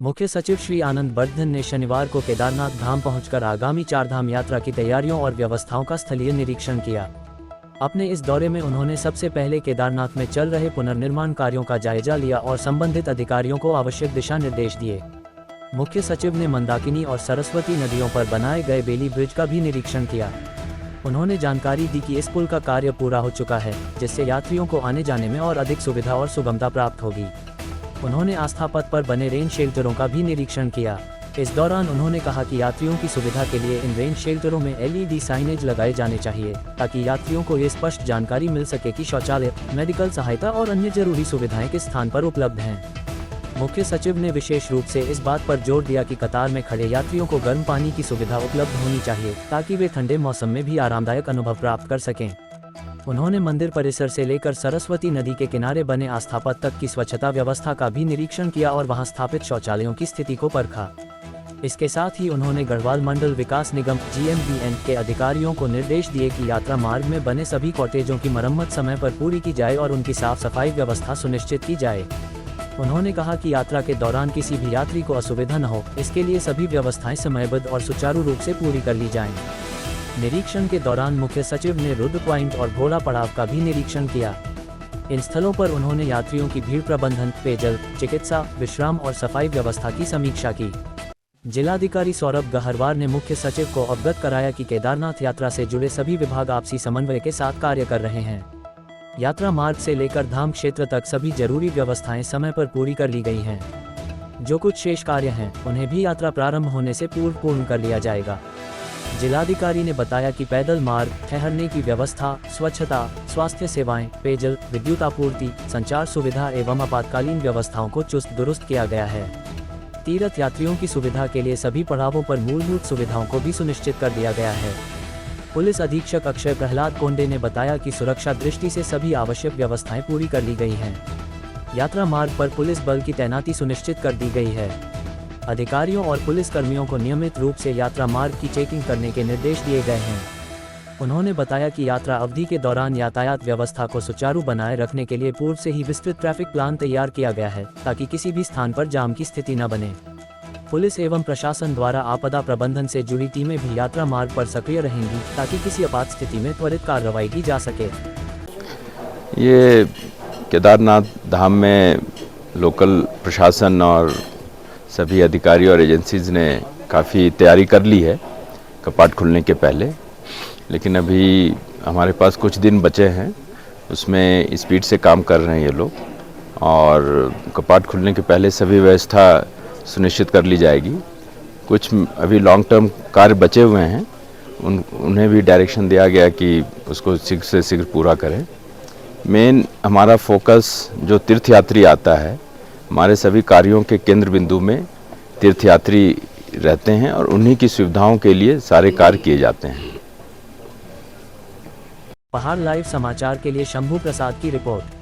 मुख्य सचिव श्री आनंद बर्धन ने शनिवार को केदारनाथ धाम पहुंचकर आगामी चारधाम यात्रा की तैयारियों और व्यवस्थाओं का स्थलीय निरीक्षण किया। अपने इस दौरे में उन्होंने सबसे पहले केदारनाथ में चल रहे पुनर्निर्माण कार्यों का जायजा लिया और संबंधित अधिकारियों को आवश्यक दिशा निर्देश दिए। मुख्य सचिव ने मंदाकिनी और सरस्वती नदियों पर बनाए गए बेली ब्रिज का भी निरीक्षण किया। उन्होंने जानकारी दी कि इस पुल का कार्य पूरा हो चुका है, जिससे यात्रियों को आने जाने में और अधिक सुविधा और सुगमता प्राप्त होगी। उन्होंने आस्था पथ पर बने रेन शेल्टरों का भी निरीक्षण किया। इस दौरान उन्होंने कहा कि यात्रियों की सुविधा के लिए इन रेन शेल्टरों में LED साइनेज लगाए जाने चाहिए, ताकि यात्रियों को ये स्पष्ट जानकारी मिल सके कि शौचालय, मेडिकल सहायता और अन्य जरूरी सुविधाएं किस स्थान पर उपलब्ध हैं। मुख्य सचिव ने विशेष रूप से इस बात पर जोर दिया कि कतार में खड़े यात्रियों को गर्म पानी की सुविधा उपलब्ध होनी चाहिए, ताकि वे ठंडे मौसम में भी आरामदायक अनुभव प्राप्त कर सकें। उन्होंने मंदिर परिसर से लेकर सरस्वती नदी के किनारे बने आस्था पथ तक की स्वच्छता व्यवस्था का भी निरीक्षण किया और वहां स्थापित शौचालयों की स्थिति को परखा। इसके साथ ही उन्होंने गढ़वाल मंडल विकास निगम GMBN के अधिकारियों को निर्देश दिए कि यात्रा मार्ग में बने सभी कॉटेजों की मरम्मत समय पर पूरी की जाए और उनकी साफ सफाई व्यवस्था सुनिश्चित की जाए। उन्होंने कहा कि यात्रा के दौरान किसी भी यात्री को असुविधा न हो, इसके लिए सभी व्यवस्थाएं समयबद्ध और सुचारू रूप से पूरी कर ली जाएं। निरीक्षण के दौरान मुख्य सचिव ने रुद्र पॉइंट और घोड़ा पड़ाव का भी निरीक्षण किया। इन स्थलों पर उन्होंने यात्रियों की भीड़ प्रबंधन, पेयजल, चिकित्सा, विश्राम और सफाई व्यवस्था की समीक्षा की। जिलाधिकारी सौरभ गहरवार ने मुख्य सचिव को अवगत कराया कि केदारनाथ यात्रा से जुड़े सभी विभाग आपसी समन्वय के साथ कार्य कर रहे हैं। यात्रा मार्ग से लेकर धाम क्षेत्र तक सभी जरूरी व्यवस्थाएं समय पर पूरी कर ली गई हैं। जो कुछ शेष कार्य हैं, उन्हें भी यात्रा प्रारंभ होने से पूर्व पूर्ण कर लिया जाएगा। जिलाधिकारी ने बताया कि पैदल मार्ग, ठहरने की व्यवस्था, स्वच्छता, स्वास्थ्य सेवाएं, पेयजल, विद्युत आपूर्ति, संचार सुविधा एवं आपातकालीन व्यवस्थाओं को चुस्त दुरुस्त किया गया है। तीर्थ यात्रियों की सुविधा के लिए सभी पड़ावों पर मूलभूत सुविधाओं को भी सुनिश्चित कर दिया गया है। पुलिस अधीक्षक अक्षय प्रहलाद कोंडे ने बताया कि सुरक्षा दृष्टि से सभी आवश्यक व्यवस्थाएं पूरी कर ली गई हैं। यात्रा मार्ग पर पुलिस बल की तैनाती सुनिश्चित कर दी गई है। अधिकारियों और पुलिस कर्मियों को नियमित रूप से यात्रा मार्ग की चेकिंग करने के निर्देश दिए गए हैं। उन्होंने बताया कि यात्रा अवधि के दौरान यातायात व्यवस्था को सुचारू बनाए रखने के लिए पूर्व से ही विस्तृत ट्रैफिक प्लान तैयार किया गया है, ताकि किसी भी स्थान पर जाम की स्थिति न बने। पुलिस एवं प्रशासन द्वारा आपदा प्रबंधन से जुड़ी टीमें भी यात्रा मार्ग पर सक्रिय रहेंगी, ताकि किसी आपात स्थिति में त्वरित कार्रवाई की जा सके। ये केदारनाथ धाम में लोकल प्रशासन और सभी अधिकारी और एजेंसीज ने काफ़ी तैयारी कर ली है कपाट खुलने के पहले, लेकिन अभी हमारे पास कुछ दिन बचे हैं, उसमें स्पीड से काम कर रहे हैं ये लोग और कपाट खुलने के पहले सभी व्यवस्था सुनिश्चित कर ली जाएगी। कुछ अभी लॉन्ग टर्म कार्य बचे हुए हैं, उन्हें भी डायरेक्शन दिया गया कि उसको शीघ्र से शीघ्र पूरा करें। मेन हमारा फोकस जो तीर्थयात्री आता है, हमारे सभी कार्यों के केंद्र बिंदु में तीर्थयात्री रहते हैं और उन्हीं की सुविधाओं के लिए सारे कार्य किए जाते हैं। पहाड़ लाइव समाचार के लिए शंभू प्रसाद की रिपोर्ट।